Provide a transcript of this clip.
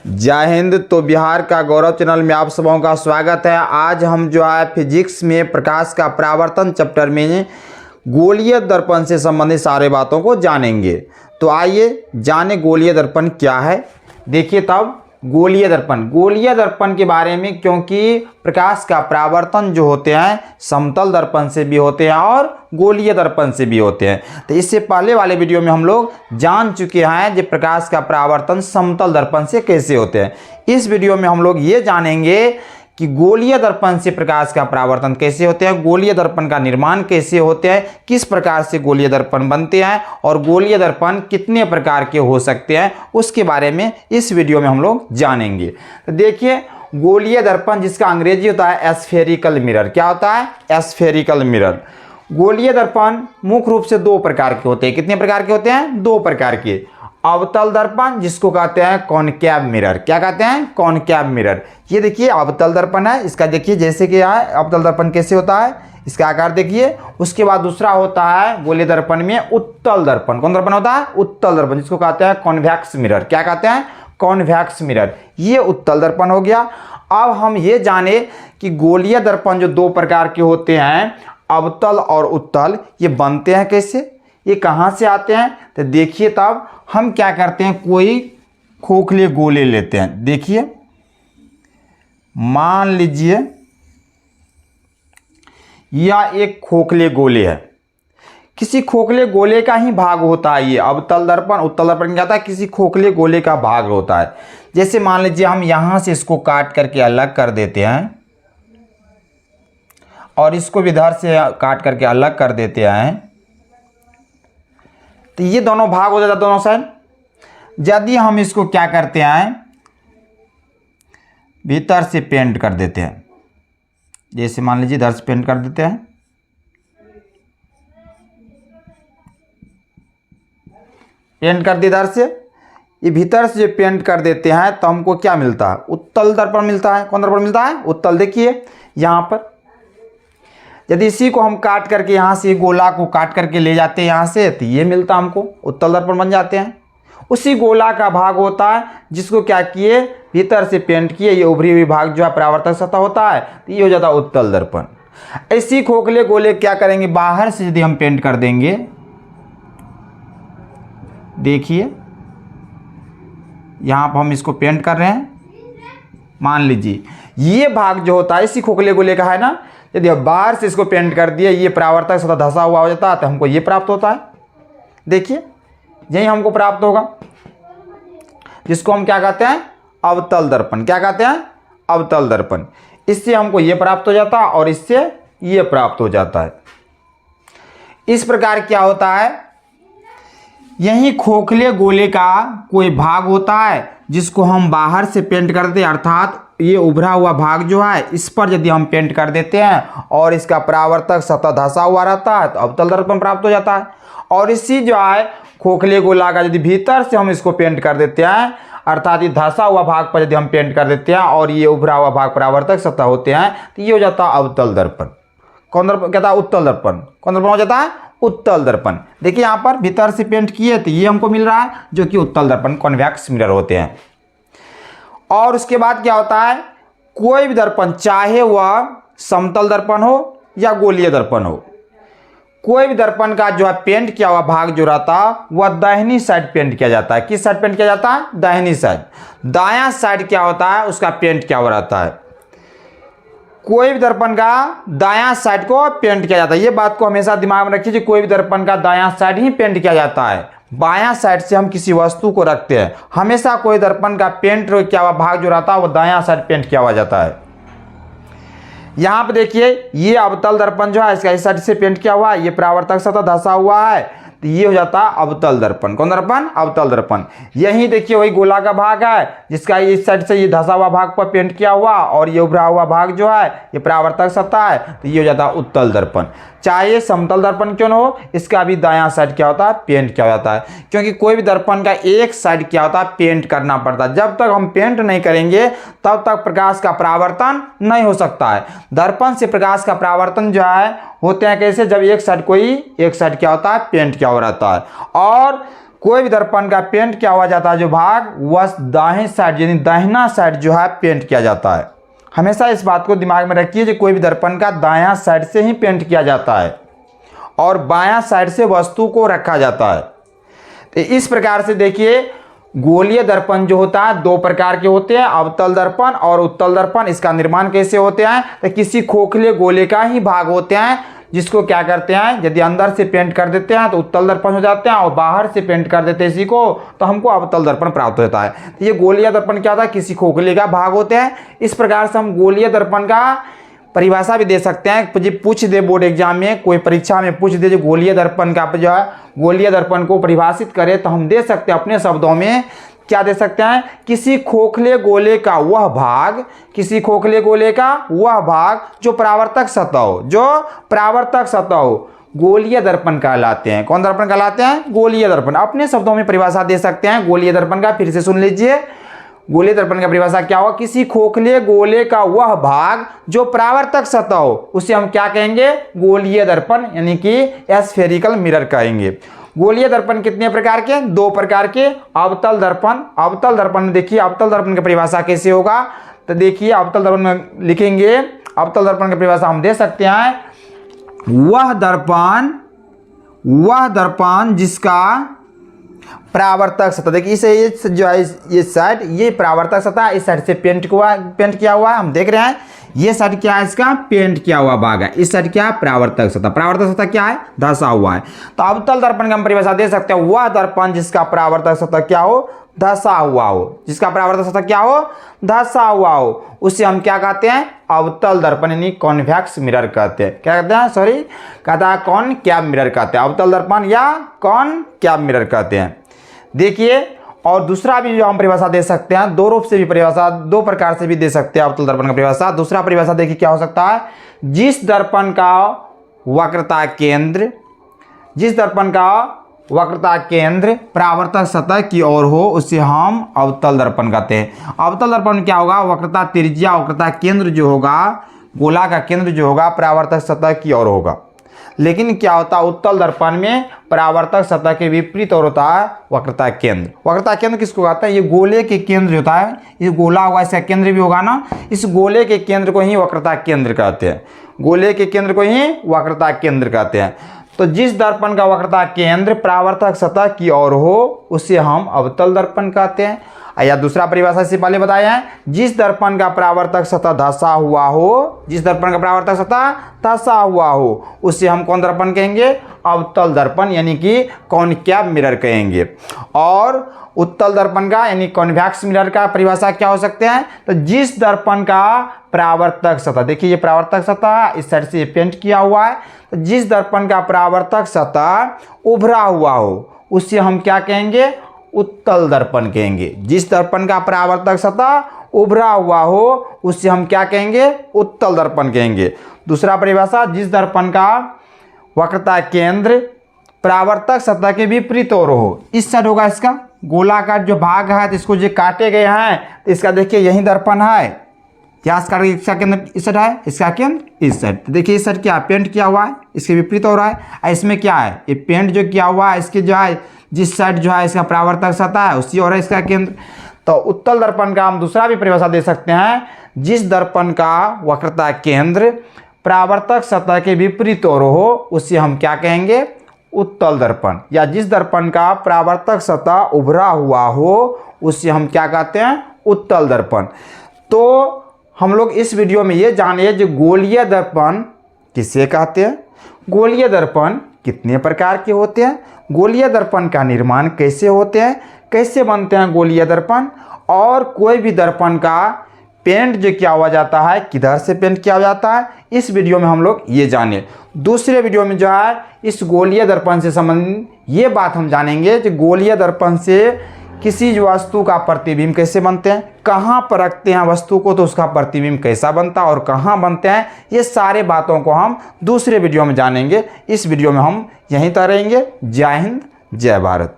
जय हिंद। तो बिहार का गौरव चैनल में आप सबों का स्वागत है। आज हम जो है फिजिक्स में प्रकाश का परावर्तन चैप्टर में गोलीय दर्पण से संबंधित सारे बातों को जानेंगे। तो आइए जाने गोलीय दर्पण क्या है। देखिए तब गोलीय दर्पण के बारे में, क्योंकि प्रकाश का परावर्तन जो होते हैं समतल दर्पण से भी होते हैं और गोलीय दर्पण से भी होते हैं। तो इससे पहले वाले वीडियो में हम लोग जान चुके हैं कि प्रकाश का परावर्तन समतल दर्पण से कैसे होते हैं। इस वीडियो में हम लोग ये जानेंगे कि गोलीय दर्पण से प्रकाश का परावर्तन कैसे होते हैं, गोलीय दर्पण का निर्माण कैसे होते हैं, किस प्रकार से गोलीय दर्पण बनते हैं और गोलीय दर्पण कितने प्रकार के हो सकते हैं, उसके बारे में इस वीडियो में हम लोग जानेंगे। तो देखिए गोलीय दर्पण, जिसका अंग्रेजी होता है एस्फेरिकल मिरर। क्या होता है? एस्फेरिकल मिरर। गोलीय दर्पण मुख्य रूप से दो प्रकार के होते हैं। कितने प्रकार के होते हैं? दो प्रकार के। अवतल दर्पण, जिसको कहते हैं कॉनकेव मिरर। क्या कहते हैं? Concave mirror. ये देखिए अवतल दर्पण है, इसका देखिए जैसे कि यहाँ अवतल दर्पण कैसे होता है, इसका आकार देखिए। उसके बाद दूसरा होता है गोलीय दर्पण में उत्तल दर्पण। कौन दर्पण होता है? उत्तल दर्पण, जिसको कहते हैं कॉन्वेक्स मिरर। क्या कहते हैं? Convex mirror. ये उत्तल दर्पण हो गया। अब हम ये जाने कि गोलीय दर्पण जो दो प्रकार के होते हैं, अवतल और उत्तल, ये बनते हैं कैसे, ये कहाँ से आते हैं। तो देखिए तब हम क्या करते हैं, कोई खोखले गोले लेते हैं। देखिए मान लीजिए यह एक खोखले गोले है, किसी खोखले गोले का ही भाग होता है ये अवतल दर्पण। उत्तल दर्पण क्या होता है? किसी खोखले गोले का भाग होता है। जैसे मान लीजिए हम यहां से इसको काट करके अलग कर देते हैं और इसको भी इधर से काट करके अलग कर देते हैं, तो ये दोनों भाग हो जाता है दोनों साइड। यदि हम इसको क्या करते हैं, भीतर से पेंट कर देते हैं, जैसे मान लीजिए इधर से पेंट कर देते हैं, पेंट कर दिए इधर से, ये भीतर से जो पेंट कर देते हैं तो हमको क्या मिलता है? उत्तल दर्पण मिलता है। कौन दर्पण मिलता है? उत्तल। देखिए यहाँ पर यदि इसी को हम काट करके यहाँ से गोला को काट करके ले जाते हैं यहाँ से, तो ये मिलता हमको, उत्तल दर्पण बन जाते हैं। उसी गोला का भाग होता है जिसको क्या किए, भीतर से पेंट किए, ये उभरी हुई भाग जो है परावर्तक सतह होता है, तो ये हो जाता है उत्तल दर्पण। ऐसी खोखले गोले क्या करेंगे, बाहर से यदि हम पेंट कर देंगे, देखिए यहाँ पर हम इसको पेंट कर रहे हैं, मान लीजिए ये भाग जो होता है इसी खोखले गोले का है ना, यदि हम बाहर से इसको पेंट कर दिए, ये परावर्तक सतह धंसा हुआ हो जाता है, तो हमको ये प्राप्त होता है। देखिए यही हमको प्राप्त होगा, जिसको हम क्या कहते हैं? अवतल दर्पण। क्या कहते हैं? अवतल दर्पण। इससे हमको ये प्राप्त हो जाता है और इससे ये प्राप्त हो जाता है। इस प्रकार क्या होता है, यही खोखले गोले का कोई भाग होता है जिसको हम बाहर से पेंट करते हैं, अर्थात ये उभरा हुआ भाग जो है इस पर यदि हम पेंट कर देते हैं और इसका परावर्तक सतह धंसा हुआ रहता है, तो अवतल दर्पण प्राप्त हो जाता है। और इसी जो है खोखले गोला का यदि भीतर से हम इसको पेंट कर देते हैं, अर्थात ये धंसा हुआ भाग पर यदि हम पेंट कर देते हैं और ये उभरा हुआ भाग परावर्तक सतह होते हैं, तो ये हो जाता है अवतल दर्पण। कौन दर्पण कहता है? उत्तल दर्पण। कौन दर्पण हो जाता है? उत्तल दर्पण। देखिए यहाँ पर भीतर से पेंट किए तो ये हमको मिल रहा है, जो कि उत्तल दर्पण कॉन्वेक्स मिरर होते हैं। और उसके बाद क्या होता है, कोई भी दर्पण, चाहे वह समतल दर्पण हो या गोलीय दर्पण हो, कोई भी दर्पण का जो है पेंट किया हुआ भाग जो रहता है वह दाहिनी साइड पेंट किया जाता है। किस साइड पेंट किया जाता है? दाहिनी साइड। दायां साइड क्या होता है, उसका पेंट किया हुआ रहता है। कोई भी दर्पण का दायां साइड को पेंट किया जाता है। ये बात को हमेशा दिमाग में रखिए कि कोई भी दर्पण का दायां साइड ही पेंट किया जाता है। बायां साइड से हम किसी वस्तु को रखते हैं, हमेशा कोई दर्पण का पेंट किया हुआ भाग जो रहता है वो दायां साइड पेंट किया हुआ जाता है। यहाँ पे देखिए ये अवतल दर्पण जो है इसका इस साइड से पेंट किया हुआ है, ये परावर्तक सतह धंसा हुआ है, तो ये हो जाता है अवतल दर्पण। कौन दर्पण? अवतल दर्पण। यही देखिए वही गोला का भाग है जिसका इस साइड से ये धंसा हुआ भाग पर पेंट किया हुआ और ये उभरा हुआ भाग जो है ये परावर्तक सतह है, तो ये हो जाता है उत्तल दर्पण। चाहे समतल दर्पण क्यों न हो, इसका भी दायां साइड क्या होता है? पेंट किया जाता है। क्योंकि कोई भी दर्पण का एक साइड क्या होता है? पेंट करना पड़ता है। जब तक हम पेंट नहीं करेंगे तब तक प्रकाश का परावर्तन नहीं हो सकता है। दर्पण से प्रकाश का परावर्तन जो है होते हैं कैसे, जब एक साइड क्या होता है? पेंट किया हुआ रहता है। और कोई भी दर्पण का पेंट किया हुआ जाता है जो भाग, वह दाहिने साइड यानी दाहिना साइड जो है पेंट किया जाता है। हमेशा इस बात को दिमाग में रखिए कि कोई भी दर्पण का दायां साइड से ही पेंट किया जाता है और बायां साइड से वस्तु को रखा जाता है। तो इस प्रकार से देखिए, गोलीय दर्पण जो होता है दो प्रकार के होते हैं, अवतल दर्पण और उत्तल दर्पण। इसका निर्माण कैसे होते हैं, तो किसी खोखले गोले का ही भाग होते हैं, जिसको क्या करते हैं, यदि अंदर से पेंट कर देते हैं तो उत्तल दर्पण हो जाते हैं, और बाहर से पेंट कर देते हैं इसी को तो हमको अवतल दर्पण प्राप्त होता है। तो ये गोलीय दर्पण क्या होता है, किसी खोखले का भाग होते हैं। इस प्रकार से हम गोलीय दर्पण का परिभाषा भी दे सकते हैं। पूछ दे बोर्ड एग्जाम में, कोई परीक्षा में पूछ दे जो गोलीय दर्पण का जो है, गोलीय दर्पण को परिभाषित करे, तो हम दे सकते हैं अपने शब्दों में, क्या दे सकते हैं, किसी खोखले गोले का वह भाग, किसी खोखले गोले का वह भाग जो परावर्तक सतह हो, जो परावर्तक सतह हो, गोलीय दर्पण कहलाते हैं। कौन दर्पण कहलाते हैं, गोलीय दर्पण। अपने शब्दों में परिभाषा दे सकते हैं गोलीय दर्पण का, फिर से सुन लीजिए। गोलीय दर्पण का परिभाषा क्या होगा, किसी खोखले गोले का वह भाग जो परावर्तक सतह हो, उसे हम क्या कहेंगे, गोलीय दर्पण, यानी कि स्फेरिकल मिरर कहेंगे। गोलीय दर्पण कितने प्रकार के, दो प्रकार के। अवतल दर्पण, अवतल दर्पण देखिए, अवतल दर्पण की परिभाषा कैसे होगा, तो देखिए अवतल दर्पण में लिखेंगे, अवतल दर्पण की परिभाषा हम दे सकते हैं, वह दर्पण जिसका परावर्तक सतह, देखिए इसे ये जो है ये साइड, ये परावर्तक सतह, इस साइड से पेंट किया हुआ है, हम देख रहे हैं। ये साइड क्या है, इसका पेंट किया हुआ भाग है। इस साइड क्या है, परावर्तक सतह। परावर्तक सतह क्या है, धंसा हुआ है। तो अवतल दर्पण की हम परिभाषा दे सकते हैं, वह दर्पण जिसका परावर्तक सतह क्या हो, धंसा हुआ हो, जिसका परावर्तक सतह क्या हो, धंसा हुआ हो, उसे हम क्या कहते हैं, अवतल दर्पण यानी कॉन्वेक्स मिरर कहते हैं। क्या कहते हैं, सॉरी, कहता है कॉनकैव मिरर कहते हैं, अवतल दर्पण या कॉनकैव मिरर कहते हैं। देखिए, और दूसरा भी जो हम परिभाषा दे सकते हैं, दो रूप से भी परिभाषा, दो प्रकार से भी दे सकते हैं अवतल दर्पण का परिभाषा। दूसरा परिभाषा देखिए क्या हो सकता है, जिस दर्पण का वक्रता केंद्र, जिस दर्पण का वक्रता केंद्र परावर्तक सतह की ओर हो, उसे हम अवतल दर्पण कहते हैं। अवतल दर्पण क्या होगा, वक्रता त्रिज्या, वक्रता केंद्र जो होगा, गोला का केंद्र जो होगा परावर्तक सतह की ओर होगा। लेकिन क्या होता है, उत्तल दर्पण में परावर्तक सतह के विपरीत और होता है वक्रता केंद्र। वक्रता केंद्र किसको कहते हैं, ये गोले के केंद्र होता है, ये गोला होगा, इसका केंद्र भी होगा ना, इस गोले के केंद्र को ही वक्रता केंद्र कहते हैं। गोले के केंद्र को ही वक्रता केंद्र कहते हैं। तो जिस दर्पण का वक्रता केंद्र परावर्तक सतह की ओर हो, उसे हम अवतल दर्पण कहते हैं। या दूसरा परिभाषा से पहले बताया है, जिस दर्पण का परावर्तक सतह धंसा हुआ हो, जिस दर्पण का परावर्तक सतह धंसा हुआ हो, उसे हम कौन दर्पण कहेंगे, अवतल दर्पण यानी कि कॉनकैव मिरर कहेंगे। और उत्तल दर्पण का यानी कॉन्वेक्स मिरर का परिभाषा क्या हो सकते हैं, तो जिस दर्पण का परावर्तक सतह, देखिए ये परावर्तक सतह, इस साइड से ये पेंट किया हुआ है, तो जिस दर्पण का परावर्तक सतह उभरा हुआ हो, उसे हम क्या कहेंगे, उत्तल दर्पण कहेंगे। जिस दर्पण का परावर्तक सतह उभरा हुआ हो, उससे हम क्या कहेंगे, उत्तल दर्पण कहेंगे। दूसरा परिभाषा, जिस दर्पण का वक्रता केंद्र परावर्तक सतह के विपरीत ओर हो, इस साइड होगा इसका गोलाकार जो भाग है, तो इसको जो काटे गए हैं, तो इसका देखिए यही दर्पण है, क्या इसका केंद्र इस साइड है, इसका केंद्र इस साइड। तो देखिए इस साइड क्या पेंट किया हुआ है, इसके विपरीत हो रहा है। इसमें क्या है, ये पेंट जो किया हुआ है, इसके जो है जिस साइड जो है इसका परावर्तक सतह है, उसी और है इसका केंद्र। तो उत्तल दर्पण का हम दूसरा भी परिभाषा दे सकते हैं, जिस दर्पण का वक्रता केंद्र परावर्तक सतह के विपरीत ओर हो, उसे हम क्या कहेंगे, उत्तल दर्पण। या जिस दर्पण का परावर्तक सतह उभरा हुआ हो, उसे हम क्या कहते हैं, उत्तल दर्पण। तो हम लोग इस वीडियो में ये जानिए जो गोलीय दर्पण किसे कहते हैं, गोलीय दर्पण कितने प्रकार के होते हैं, गोलीय दर्पण का निर्माण कैसे होते हैं, कैसे बनते हैं गोलीय दर्पण, और कोई भी दर्पण का पेंट जो किया हुआ जाता है किधर से पेंट किया जाता है, इस वीडियो में हम लोग ये जाने। दूसरे वीडियो में जो है इस गोलीय दर्पण से संबंधित ये बात हम जानेंगे कि गोलीय दर्पण से किसी वस्तु का प्रतिबिंब कैसे बनते हैं, कहाँ पर रखते हैं वस्तु को तो उसका प्रतिबिंब कैसा बनता है और कहाँ बनते हैं, ये सारे बातों को हम दूसरे वीडियो में जानेंगे। इस वीडियो में हम यहीं तक रहेंगे। जय हिंद, जय भारत।